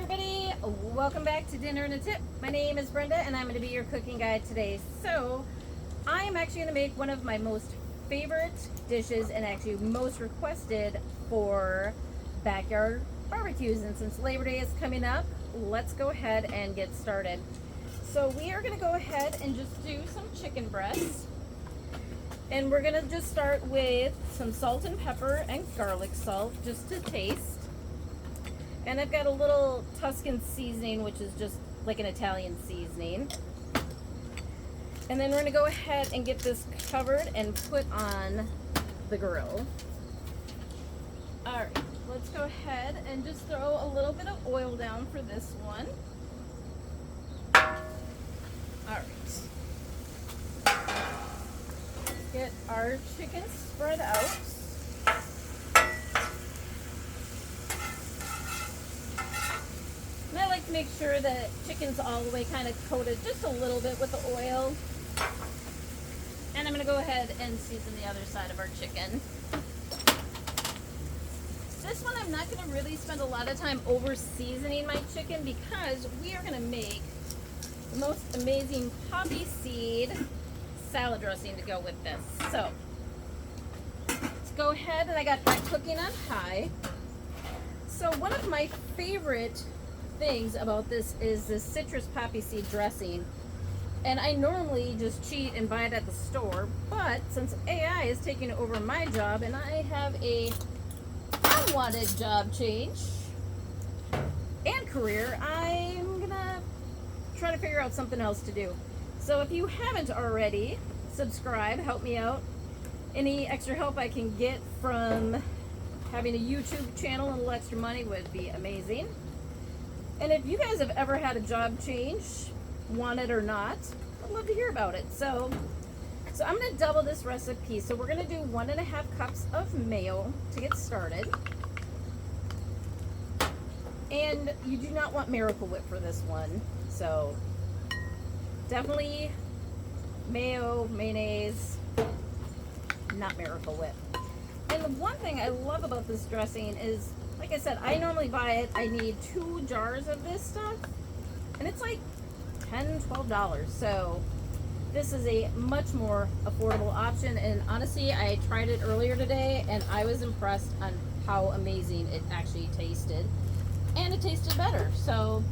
everybody, welcome back to Dinner and a Tip. My name is Brenda and I'm going to be your cooking guide today. So I am actually going to make one of my most favorite dishes and actually most requested for backyard barbecues, and since Labor Day is coming up, let's go ahead and get started. So we are going to go ahead and just do some chicken breasts, and we're going to just start with some salt and pepper and garlic salt just to taste. And I've got a little Tuscan seasoning, which is just like an Italian seasoning. And then we're going to go ahead and get this covered and put on the grill. Alright, let's go ahead and just throw a little bit of oil down for this one. Alright. Get our chicken spread out. And I like to make sure that chicken's all the way kind of coated just a little bit with the oil. And I'm going to go ahead and season the other side of our chicken. This one I'm not going to really spend a lot of time over seasoning my chicken because we are going to make the most amazing poppy seed salad dressing to go with this. So let's go ahead, and I got that cooking on high. So one of my favorite things about this is the citrus poppy seed dressing, and I normally just cheat and buy it at the store, but since AI is taking over my job and I have a unwanted job change and career, I'm gonna try to figure out something else to do. So if you haven't already, subscribe, help me out. Any extra help I can get from having a YouTube channel and a little extra money would be amazing. And if you guys have ever had a job change, want it or not, I'd love to hear about it. So I'm going to double this recipe. So we're going to do 1.5 cups of mayo to get started. And you do not want Miracle Whip for this one. So definitely mayo, mayonnaise, not Miracle Whip. And the one thing I love about this dressing is, like I said, I normally buy it. I need 2 jars of this stuff, and it's like $10, $12. So this is a much more affordable option. And honestly, I tried it earlier today, and I was impressed on how amazing it actually tasted, and it tasted better. So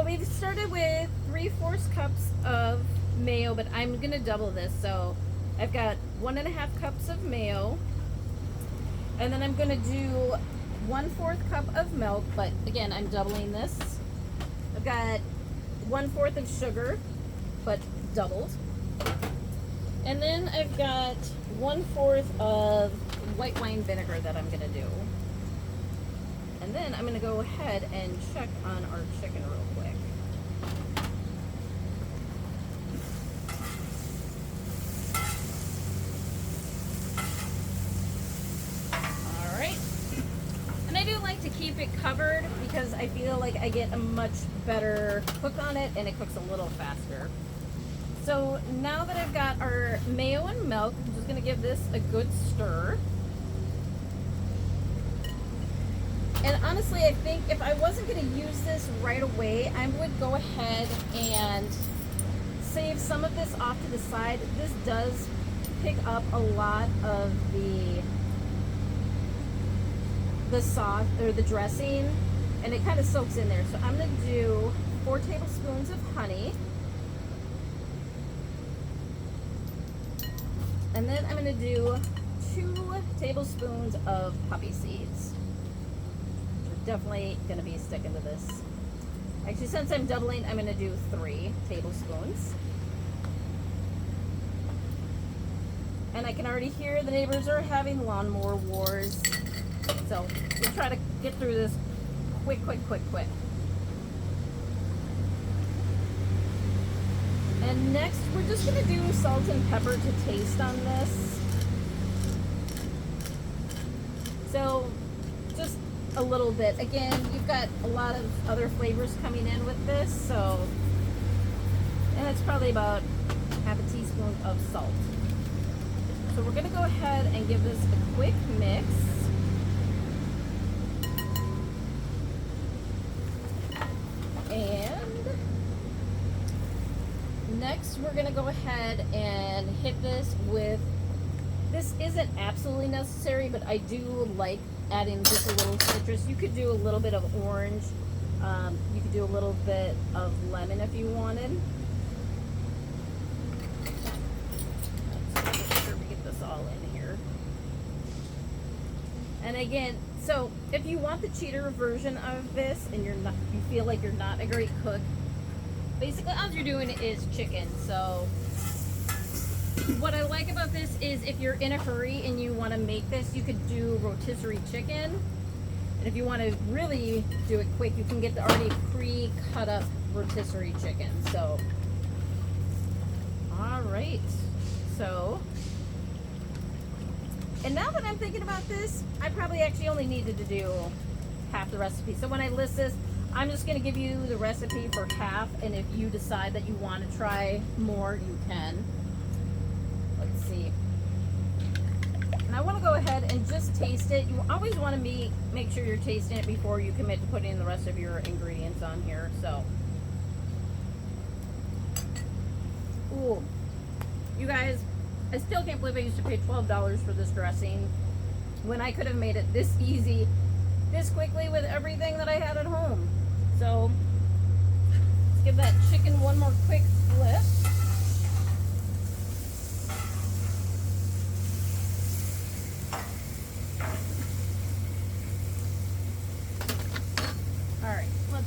we've started with 3/4 cups of mayo, but I'm gonna double this. So I've got 1.5 cups of mayo. And then I'm going to do 1/4 cup of milk, but again, I'm doubling this. I've got 1/4 of sugar, but doubled. And then I've got 1/4 of white wine vinegar that I'm going to do. And then I'm going to go ahead and check on our chicken real quick. Keep it covered because I feel like I get a much better cook on it and it cooks a little faster. So now that I've got our mayo and milk, I'm just going to give this a good stir. And honestly, I think if I wasn't going to use this right away, I would go ahead and save some of this off to the side. This does pick up a lot of the sauce or the dressing, and it kind of soaks in there. So I'm going to do 4 tablespoons of honey, and then I'm going to do 2 tablespoons of poppy seeds. We're definitely going to be sticking to this. Actually, since I'm doubling, I'm going to do 3 tablespoons. And I can already hear the neighbors are having lawnmower wars. So we'll try to get through this quick. And next, we're just going to do salt and pepper to taste on this. So just a little bit. Again, you've got a lot of other flavors coming in with this. So, and it's probably about 1/2 teaspoon of salt. So we're going to go ahead and give this a quick mix. next we're gonna go ahead and hit this with, this isn't absolutely necessary, but I do like adding just a little citrus. You could do a little bit of orange. You could do a little bit of lemon if you wanted. Let's make sure we get this all in here. And again, so if you want the cheater version of this and you feel like you're not a great cook, basically all you're doing is chicken. So what I like about this is if you're in a hurry and you want to make this, you could do rotisserie chicken. And if you want to really do it quick, you can get the already pre-cut up rotisserie chicken. So, all right. So, and now that I'm thinking about this, I probably actually only needed to do half the recipe. So when I list this, I'm just going to give you the recipe for half. And if you decide that you want to try more, you can. Let's see. And I want to go ahead and just taste it. You always want to make sure you're tasting it before you commit to putting the rest of your ingredients on here. So, ooh, you guys, I still can't believe I used to pay $12 for this dressing when I could have made it this easy, this quickly with everything that I had at home. So, let's give that chicken one more quick flip.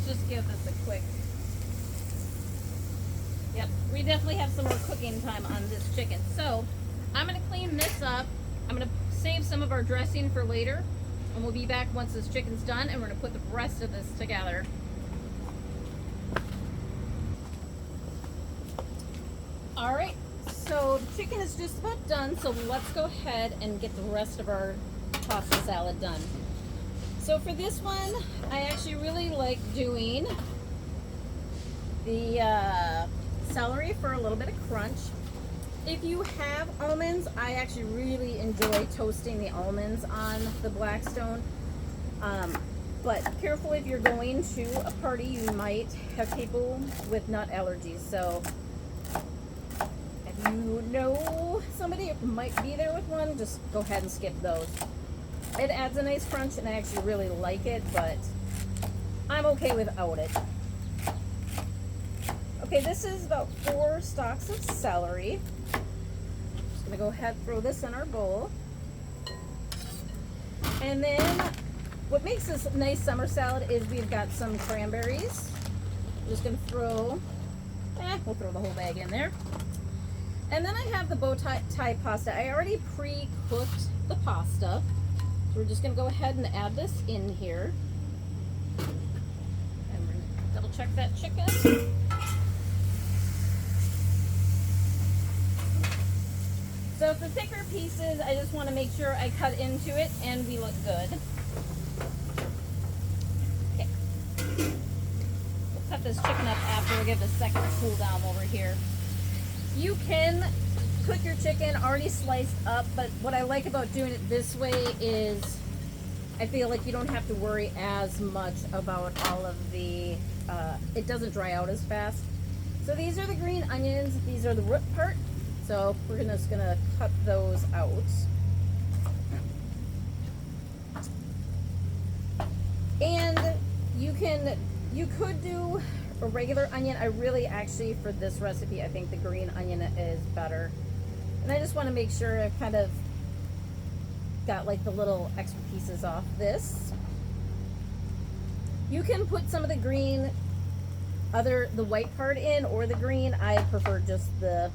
Just give this a quick, yep, we definitely have some more cooking time on this chicken. So I'm going to clean this up. I'm going to save some of our dressing for later, and we'll be back once this chicken's done, and we're going to put the rest of this together. All right, so the chicken is just about done, so let's go ahead and get the rest of our pasta salad done. So for this one, I actually really like doing the celery for a little bit of crunch. If you have almonds, I actually really enjoy toasting the almonds on the Blackstone. But careful, if you're going to a party, you might have people with nut allergies. So if you know somebody who might be there with one, just go ahead and skip those. It adds a nice crunch, and I actually really like it, but I'm okay without it. Okay, this is about 4 stalks of celery. Just gonna go ahead and throw this in our bowl. And then what makes this a nice summer salad is we've got some cranberries. I'm just gonna throw, we'll throw the whole bag in there. And then I have the bow tie pasta. I already pre-cooked the pasta. So we're just going to go ahead and add this in here. And we're going to double check that chicken. So for thicker pieces, I just want to make sure I cut into it and we look good. Okay. We'll cut this chicken up after we give it a second to cool down over here. You can cook your chicken already sliced up, but what I like about doing it this way is I feel like you don't have to worry as much about all of the, it doesn't dry out as fast. So these are the green onions, these are the root part, so we're just gonna cut those out. And you could do a regular onion. I really actually, for this recipe, I think the green onion is better. And I just want to make sure I've kind of got like the little extra pieces off this. You can put some of the green, the white part in, or the green. I prefer just the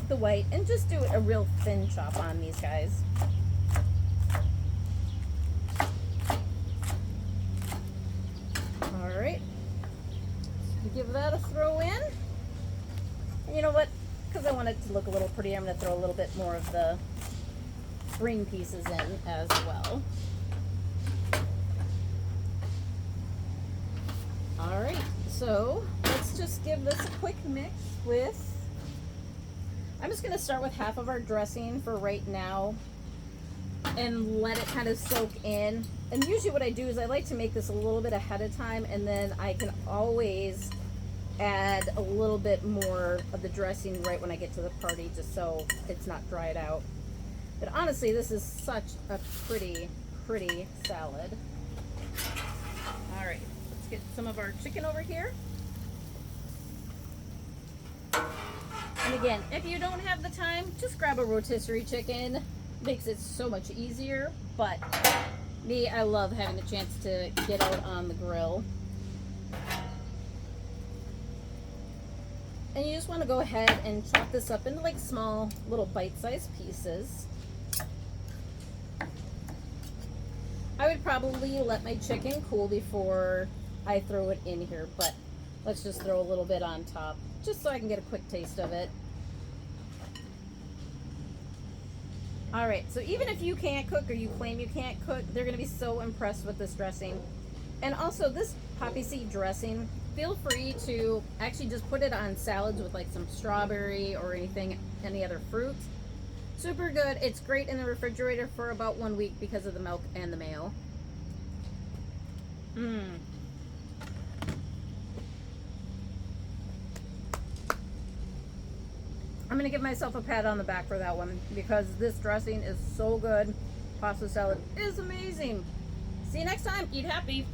white, and just do a real thin chop on these guys. All right, give that a throw in. And you know what? Because I want it to look a little pretty, I'm going to throw a little bit more of the green pieces in as well. All right, so let's just give this a quick mix with, I'm just going to start with half of our dressing for right now and let it kind of soak in. And usually what I do is I like to make this a little bit ahead of time, and then I can always add a little bit more of the dressing right when I get to the party, just so it's not dried out. But honestly, this is such a pretty salad. All right, let's get some of our chicken over here. And again, if you don't have the time, just grab a rotisserie chicken. Makes it so much easier. But me, I love having the chance to get out on the grill. And you just want to go ahead and chop this up into like small little bite-sized pieces. I would probably let my chicken cool before I throw it in here, but let's just throw a little bit on top, just so I can get a quick taste of it. Alright, so even if you can't cook or you claim you can't cook, they're going to be so impressed with this dressing. And also this poppy seed dressing, feel free to actually just put it on salads with like some strawberry or any other fruit. Super good. It's great in the refrigerator for about 1 week because of the milk and the mayo. I'm going to give myself a pat on the back for that one because this dressing is so good. Pasta salad is amazing. See you next time. Eat happy.